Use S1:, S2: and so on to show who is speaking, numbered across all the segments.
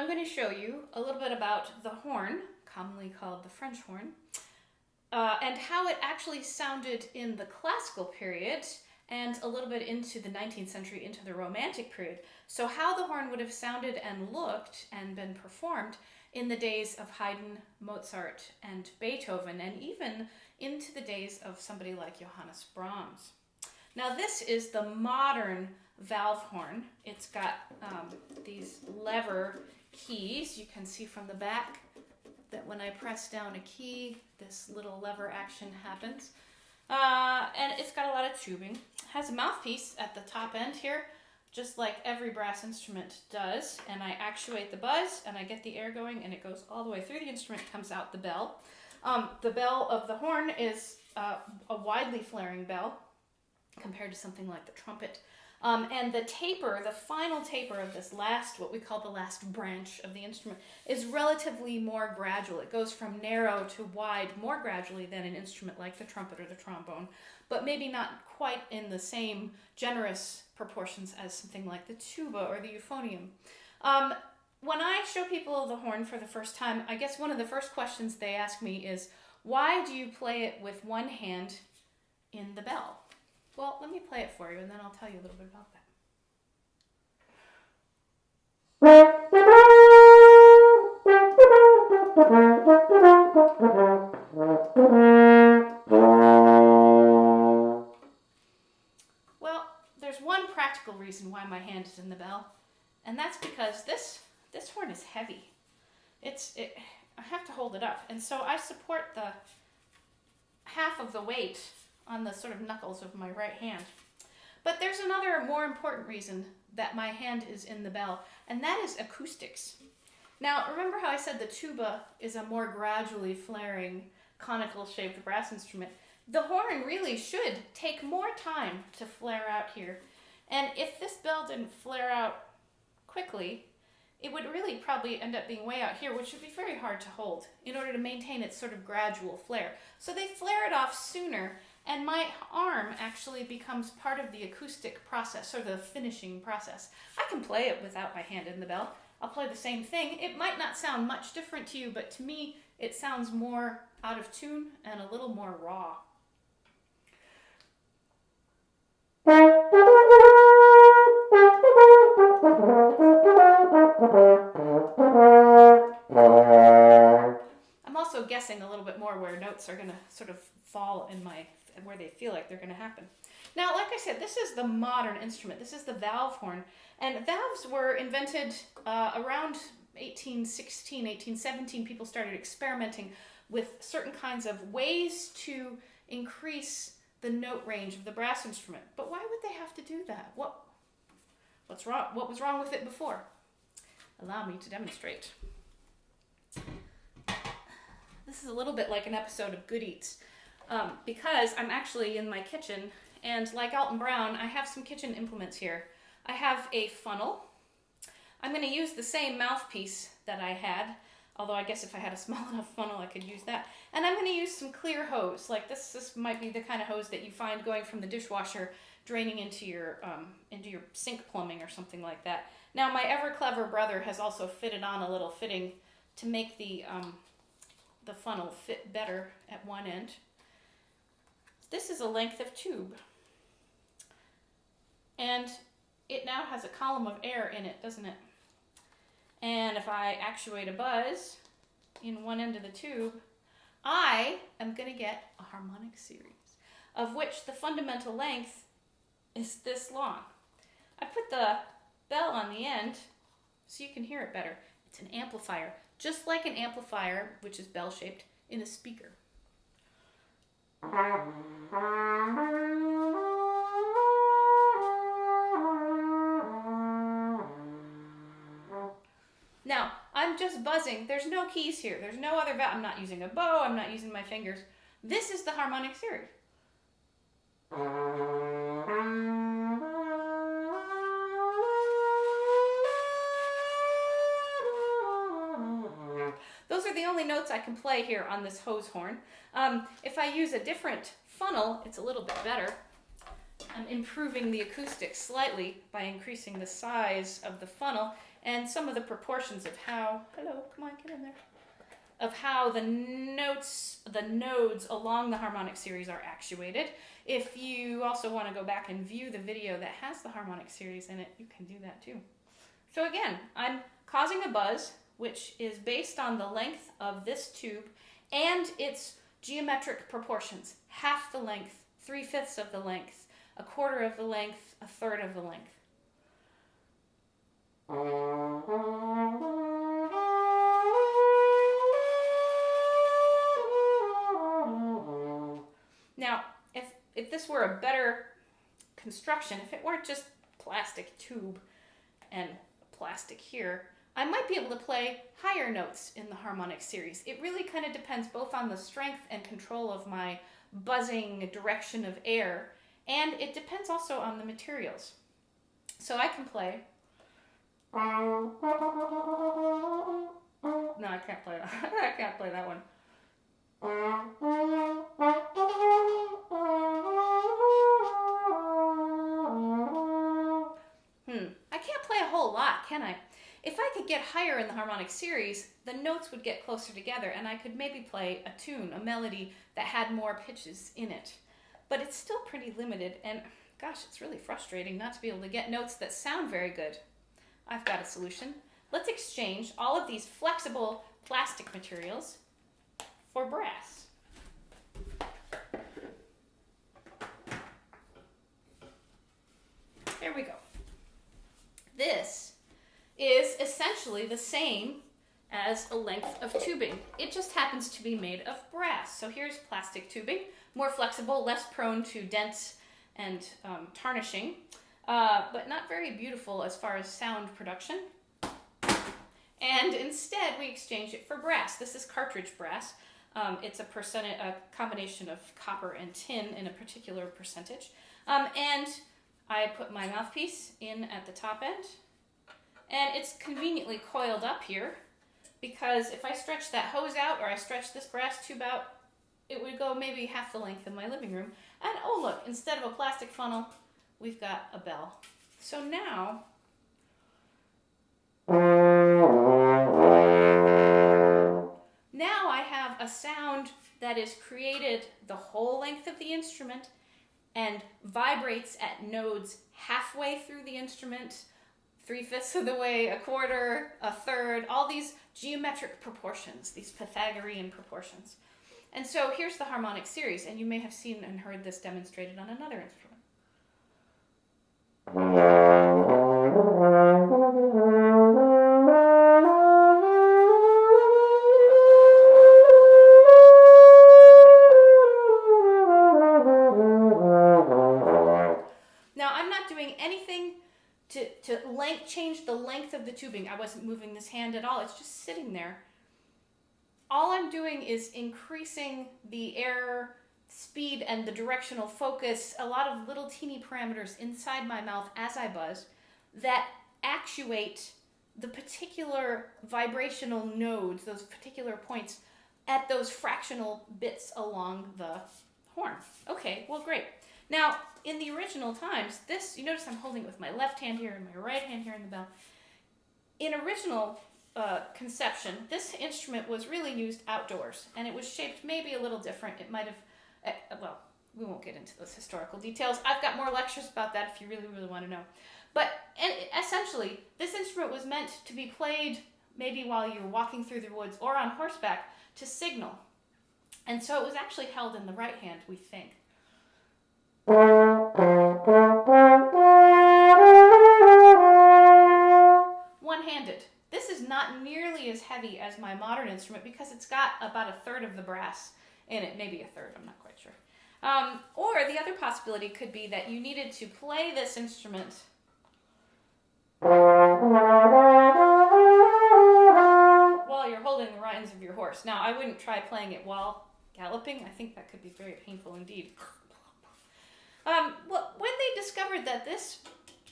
S1: I'm going to show you a little bit about the horn, commonly called the French horn, and how it actually sounded in the classical period and a little bit into the 19th century, into the Romantic period. So how the horn would have sounded and looked and been performed in the days of Haydn, Mozart, and Beethoven, and even into the days of somebody like Johannes Brahms. Now this is the modern valve horn. It's got these lever keys. You can see from the back that when I press down a key, this little lever action happens. And it's got a lot of tubing. It has a mouthpiece at the top end here, just like every brass instrument does. And I actuate the buzz, and I get the air going, and it goes all the way through the instrument, comes out the bell. The bell of the horn is a widely flaring bell compared to something like the trumpet. And the taper, the final taper of this last, what we call the last branch of the instrument, is relatively more gradual. It goes from narrow to wide more gradually than an instrument like the trumpet or the trombone, but maybe not quite in the same generous proportions as something like the tuba or the euphonium. When I show people the horn for the first time, I guess one of the first questions they ask me is, why do you play it with one hand in the bell? Well, let me play it for you, and then I'll tell you a little bit about that. Well, there's one practical reason why my hand is in the bell, and that's because this horn is heavy. I have to hold it up, and so I support the half of the weight on the sort of knuckles of my right hand. But there's another more important reason that my hand is in the bell, and that is acoustics. Now, remember how I said the tuba is a more gradually flaring, conical-shaped brass instrument? The horn really should take more time to flare out here. And if this bell didn't flare out quickly, it would really probably end up being way out here, which would be very hard to hold in order to maintain its sort of gradual flare. So they flare it off sooner, and my arm actually becomes part of the acoustic process, or the finishing process. I can play it without my hand in the bell. I'll play the same thing. It might not sound much different to you, but to me, it sounds more out of tune and a little more raw. I'm also guessing a little bit more where notes are going to sort of fall in where they feel like they're going to happen. Now, like I said, this is the modern instrument. This is the valve horn. And valves were invented around 1816, 1817. People started experimenting with certain kinds of ways to increase the note range of the brass instrument. But why would they have to do that? What's wrong? What was wrong with it before? Allow me to demonstrate. This is a little bit like an episode of Good Eats, because I'm actually in my kitchen, and like Alton Brown, I have some kitchen implements here. I have a funnel. I'm going to use the same mouthpiece that I had, although I guess if I had a small enough funnel, I could use that. And I'm going to use some clear hose. Like this might be the kind of hose that you find going from the dishwasher, draining into your sink plumbing or something like that. Now, my ever clever brother has also fitted on a little fitting to make the funnel fit better at one end. This is a length of tube, and it now has a column of air in it, doesn't it? And if I actuate a buzz in one end of the tube, I am going to get a harmonic series, of which the fundamental length is this long. I put the bell on the end so you can hear it better. It's an amplifier, just like an amplifier, which is bell-shaped, in a speaker. Now, I'm just buzzing. There's no keys here. There's no other valve. I'm not using a bow. I'm not using my fingers. This is the harmonic series. Those are the only notes I can play here on this hose horn. If I use a different funnel, it's a little bit better. I'm improving the acoustics slightly by increasing the size of the funnel, and some of the proportions of how, hello, come on, get in there, of how the nodes along the harmonic series are actuated. If you also want to go back and view the video that has the harmonic series in it, you can do that too. So again, I'm causing a buzz, which is based on the length of this tube and its geometric proportions. Half the length, 3/5 of the length, 1/4 of the length, 1/3 of the length. Now, if this were a better construction, if it weren't just plastic tube and plastic here, I might be able to play higher notes in the harmonic series. It really kind of depends both on the strength and control of my buzzing direction of air, and it depends also on the materials. So I can play. No, I can't play that. I can't play that one. I can't play a whole lot, can I? If I could get higher in the harmonic series, the notes would get closer together and I could maybe play a tune, a melody that had more pitches in it. But it's still pretty limited, and gosh, it's really frustrating not to be able to get notes that sound very good. I've got a solution. Let's exchange all of these flexible plastic materials for brass. There we go. This is essentially the same as a length of tubing. It just happens to be made of brass. So here's plastic tubing, more flexible, less prone to dents and tarnishing, but not very beautiful as far as sound production. And instead we exchange it for brass. This is cartridge brass. It's a combination of copper and tin in a particular percentage. And I put my mouthpiece in at the top end, and it's conveniently coiled up here, because if I stretch that hose out or I stretch this brass tube out, it would go maybe half the length of my living room. And oh look, instead of a plastic funnel, we've got a bell. So now I have a sound that is created the whole length of the instrument and vibrates at nodes halfway through the instrument, 3/5 of the way, 1/4, 1/3, all these geometric proportions, these Pythagorean proportions. And so here's the harmonic series, and you may have seen and heard this demonstrated on another instrument. Now, I'm not doing anything to change the length of the tubing. I wasn't moving this hand at all. It's just sitting there. All I'm doing is increasing the air speed and the directional focus, a lot of little teeny parameters inside my mouth as I buzz that actuate the particular vibrational nodes, those particular points at those fractional bits along the horn. Okay, well, great. Now, in the original times, this, you notice I'm holding it with my left hand here and my right hand here in the bell. In original conception, this instrument was really used outdoors, and it was shaped maybe a little different. It might have, well, we won't get into those historical details. I've got more lectures about that if you really, really want to know. But essentially, this instrument was meant to be played maybe while you're walking through the woods or on horseback to signal. And so it was actually held in the right hand, we think. One-handed. This is not nearly as heavy as my modern instrument because it's got about 1/3 of the brass in it, maybe 1/3, I'm not quite sure. Or the other possibility could be that you needed to play this instrument while you're holding the reins of your horse. Now, I wouldn't try playing it while galloping. I think that could be very painful indeed. Well, when they discovered that this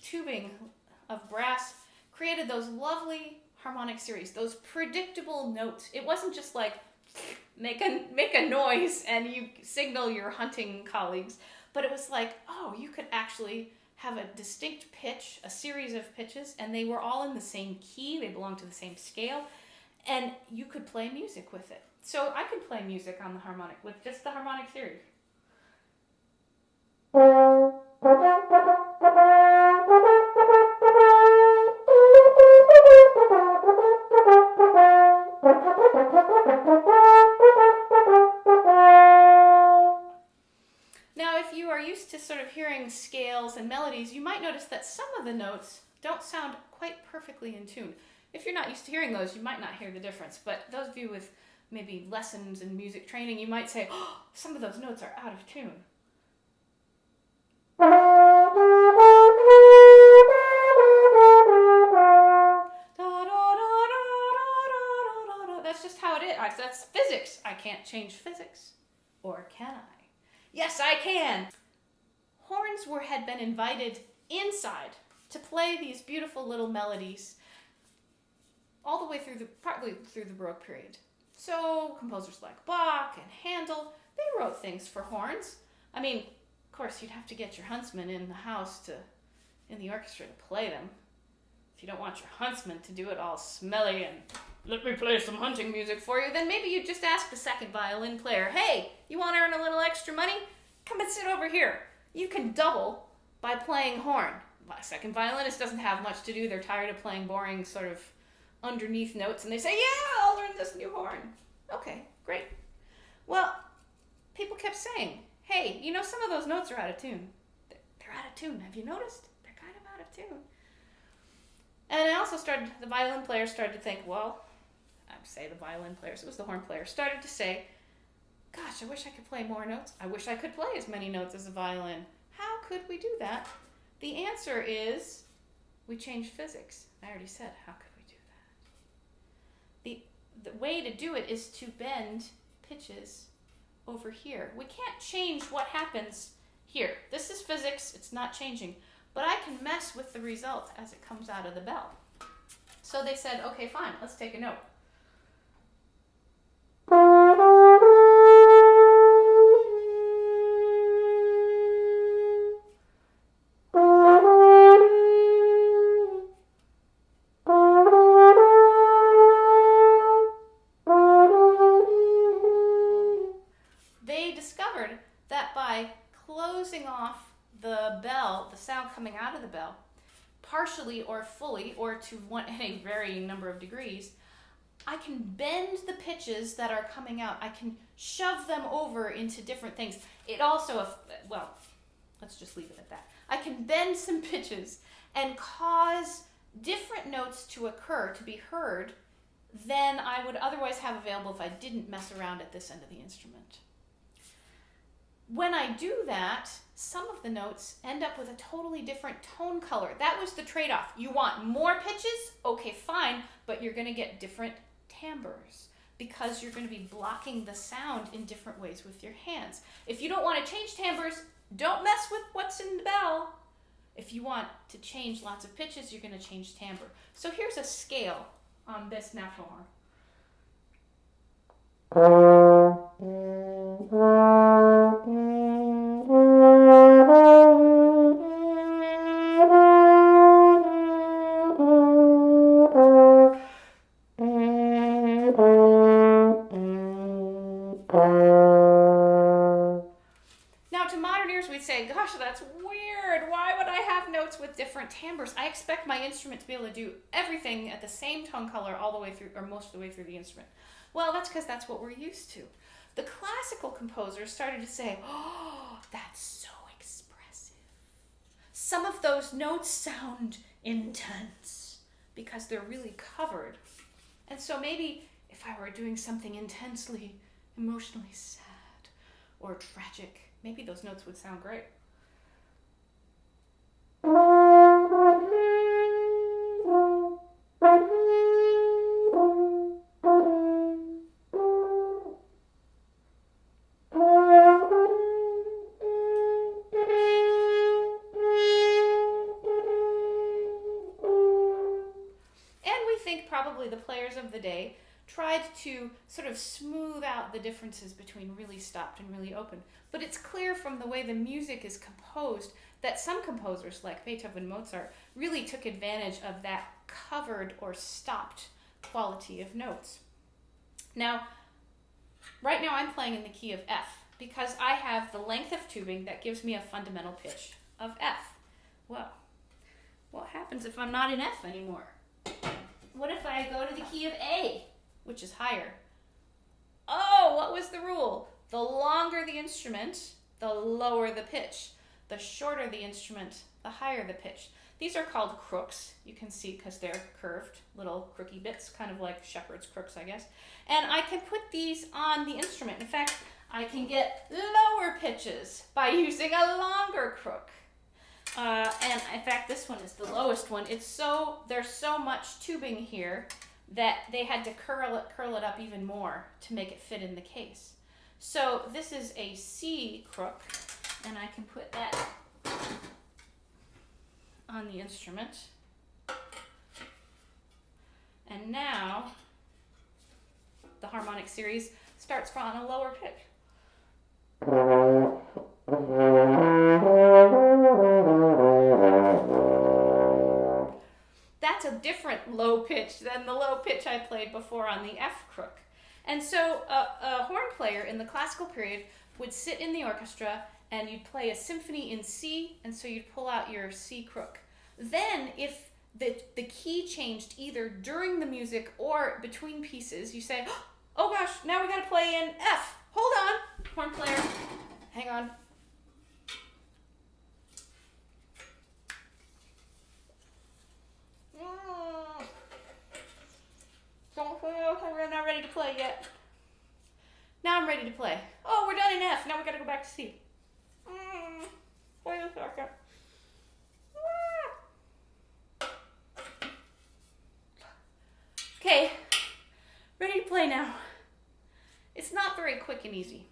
S1: tubing of brass created those lovely harmonic series, those predictable notes, it wasn't just like make a noise and you signal your hunting colleagues, but it was like, oh, you could actually have a distinct pitch, a series of pitches, and they were all in the same key. They belonged to the same scale, and you could play music with it. So I could play music on the harmonic with just the harmonic series. Now, if you are used to sort of hearing scales and melodies, you might notice that some of the notes don't sound quite perfectly in tune. If you're not used to hearing those, you might not hear the difference. But those of you with maybe lessons in music training, you might say, oh, some of those notes are out of tune. That's just how it is. That's physics. I can't change physics. Or can I? Yes, I can. Horns had been invited inside to play these beautiful little melodies all the way partly through the Baroque period. So composers like Bach and Handel, they wrote things for horns. I mean, of course, you'd have to get your huntsman in the orchestra to play them. If you don't want your huntsman to do it all smelly and let me play some hunting music for you, then maybe you just ask the second violin player, hey, you want to earn a little extra money? Come and sit over here. You can double by playing horn. A second violinist doesn't have much to do. They're tired of playing boring sort of underneath notes, and they say, yeah, I'll learn this new horn. Okay, great. Well, people kept saying, hey, some of those notes are out of tune. They're out of tune. Have you noticed? They're kind of out of tune. And the violin players started to think, well, the violin players, it was the horn players, started to say, gosh, I wish I could play more notes. I wish I could play as many notes as a violin. How could we do that? The answer is we changed physics. I already said, how could we do that? The way to do it is to bend pitches over here. We can't change what happens here. This is physics. It's not changing. But I can mess with the result as it comes out of the bell. So they said, okay, fine, let's take a note. They discovered that by closing off the bell, the sound coming out of the bell, partially or fully, or to any varying number of degrees, I can bend the pitches that are coming out. I can shove them over into different things. It also, let's just leave it at that. I can bend some pitches and cause different notes to occur, to be heard, than I would otherwise have available if I didn't mess around at this end of the instrument. When I do that, some of the notes end up with a totally different tone color. That was the trade-off. You want more pitches? Okay, fine, but you're going to get different timbres because you're going to be blocking the sound in different ways with your hands. If you don't want to change timbres, don't mess with what's in the bell. If you want to change lots of pitches, you're going to change timbre. So here's a scale on this natural horn. Now, to modern ears, we'd say, gosh, that's weird. Why would I have notes with different timbres? I expect my instrument to be able to do everything at the same tone color all the way through, or most of the way through the instrument. Well, that's because that's what we're used to. The classical composers started to say, oh, that's so expressive. Some of those notes sound intense because they're really covered. And so maybe if I were doing something intensely, emotionally sad or tragic, maybe those notes would sound great. Probably the players of the day tried to sort of smooth out the differences between really stopped and really open. But it's clear from the way the music is composed that some composers like Beethoven and Mozart really took advantage of that covered or stopped quality of notes. Now, right now I'm playing in the key of F because I have the length of tubing that gives me a fundamental pitch of F. Well, what happens if I'm not in F anymore? What if I go to the key of A, which is higher? Oh, what was the rule? The longer the instrument, the lower the pitch. The shorter the instrument, the higher the pitch. These are called crooks, you can see, because they're curved, little crooky bits, kind of like shepherd's crooks, I guess. And I can put these on the instrument. In fact, I can get lower pitches by using a longer crook. And in fact, this one is the lowest one. There's so much tubing here that they had to curl it up even more to make it fit in the case. So this is a C crook, and I can put that on the instrument. And now the harmonic series starts on a lower pitch. That's a different low pitch than the low pitch I played before on the F crook. And so a horn player in the classical period would sit in the orchestra and you'd play a symphony in C, and so you'd pull out your C crook. Then if the key changed either during the music or between pieces, you say, oh gosh, now we gotta play in F. Hold on, horn player, hang on. Don't play, we're not ready to play yet. Now I'm ready to play. Oh, we're done in F, now we gotta go back to C. Wait a second. Okay, ready to play now. It's not very quick and easy.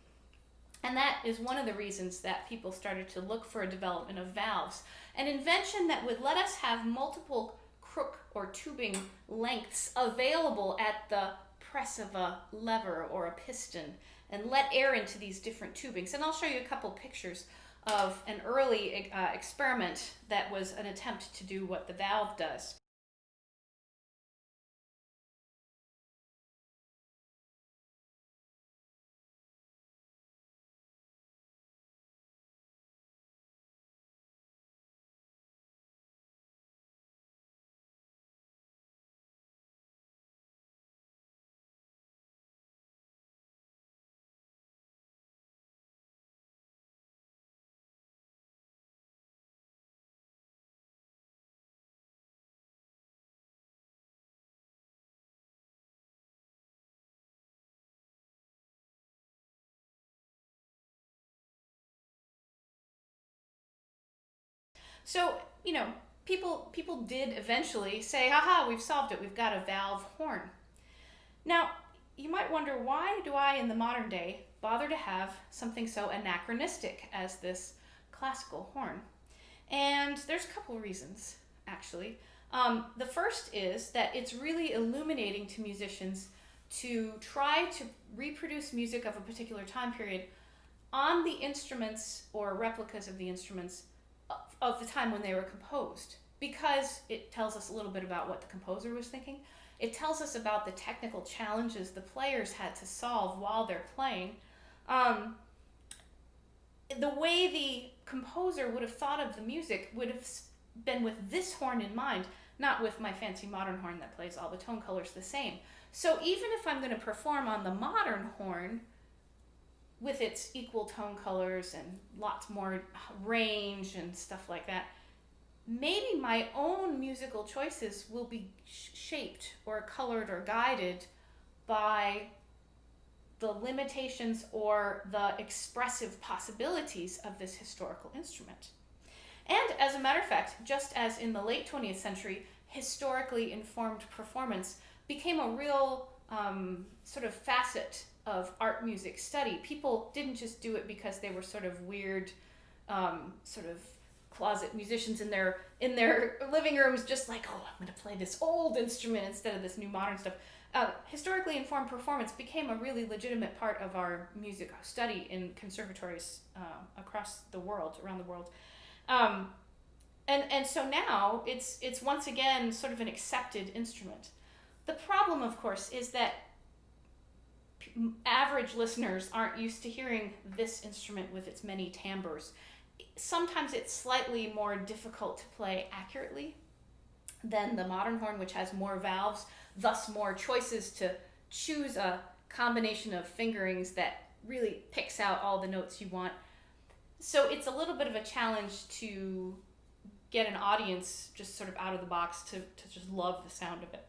S1: And that is one of the reasons that people started to look for a development of valves. An invention that would let us have multiple crook or tubing lengths available at the press of a lever or a piston and let air into these different tubings. And I'll show you a couple pictures of an early experiment that was an attempt to do what the valve does. So, people did eventually say, haha, we've solved it, we've got a valve horn. Now, you might wonder, why do I, in the modern day, bother to have something so anachronistic as this classical horn? And there's a couple reasons, actually. The first is that it's really illuminating to musicians to try to reproduce music of a particular time period on the instruments or replicas of the instruments of the time when they were composed, because it tells us a little bit about what the composer was thinking. It tells us about the technical challenges the players had to solve while they're playing. The way the composer would have thought of the music would have been with this horn in mind, not with my fancy modern horn that plays all the tone colors the same. So even if I'm going to perform on the modern horn with its equal tone colors and lots more range and stuff like that, maybe my own musical choices will be shaped or colored or guided by the limitations or the expressive possibilities of this historical instrument. And as a matter of fact, just as in the late 20th century, historically informed performance became a real sort of facet of art music study. People didn't just do it because they were sort of weird, sort of closet musicians in their living rooms, just like, oh, I'm going to play this old instrument instead of this new modern stuff. Historically informed performance became a really legitimate part of our music study in conservatories across the world, around the world. Um, and so now it's once again sort of an accepted instrument. The problem, of course, is that average listeners aren't used to hearing this instrument with its many timbres. Sometimes it's slightly more difficult to play accurately than the modern horn, which has more valves, thus more choices to choose a combination of fingerings that really picks out all the notes you want. So it's a little bit of a challenge to get an audience just sort of out of the box to just love the sound of it.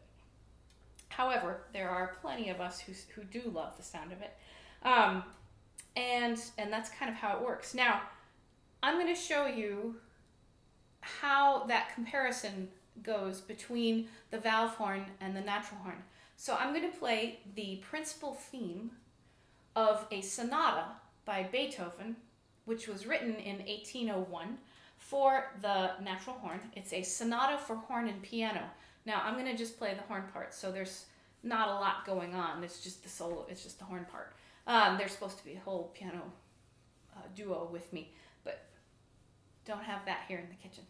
S1: However, there are plenty of us who do love the sound of it. And that's kind of how it works. Now, I'm going to show you how that comparison goes between the valve horn and the natural horn. So I'm going to play the principal theme of a sonata by Beethoven, which was written in 1801 for the natural horn. It's a sonata for horn and piano. Now I'm going to just play the horn part, so there's not a lot going on. It's just the solo, it's just the horn part. There's supposed to be a whole piano duo with me, but don't have that here in the kitchen.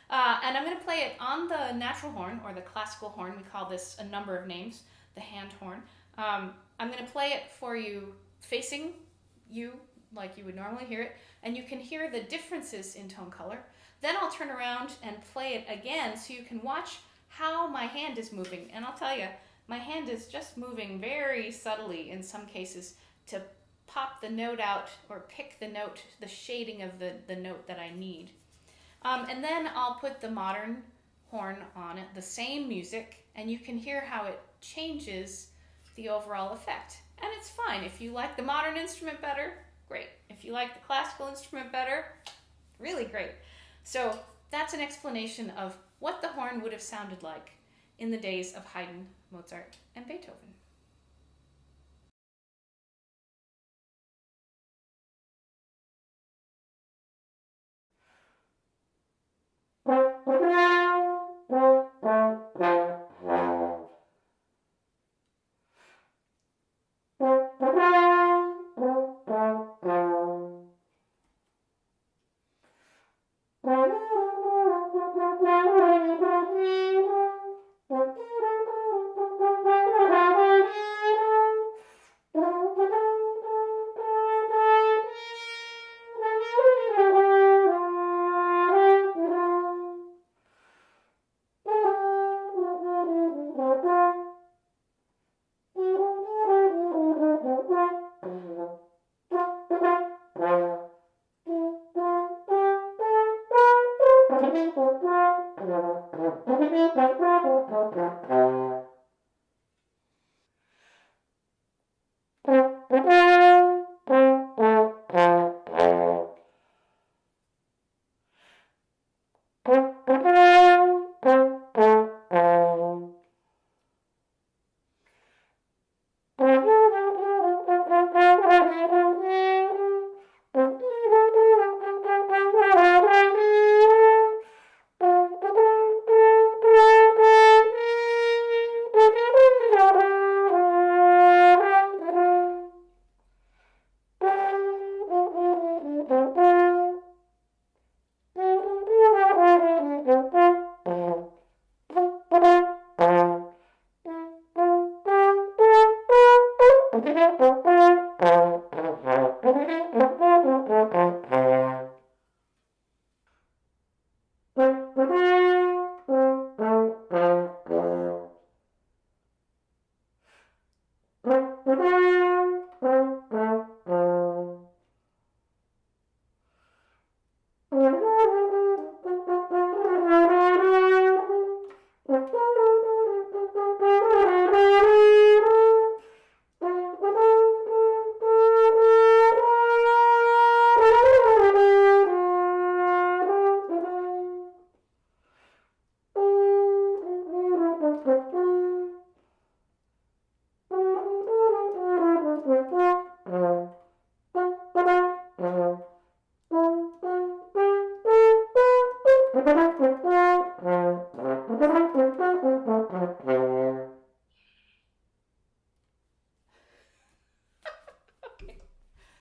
S1: And I'm going to play it on the natural horn, or the classical horn. We call this a number of names, the hand horn. I'm going to play it for you facing you like you would normally hear it, and you can hear the differences in tone color. Then I'll turn around and play it again so you can watch how my hand is moving. And I'll tell you, my hand is just moving very subtly in some cases to pop the note out or pick the note, the shading of the note that I need. And then I'll put the modern horn on it, the same music, and you can hear how it changes the overall effect. And it's fine. If you like the modern instrument better, great. If you like the classical instrument better, really great. So that's an explanation of what the horn would have sounded like in the days of Haydn, Mozart, and Beethoven.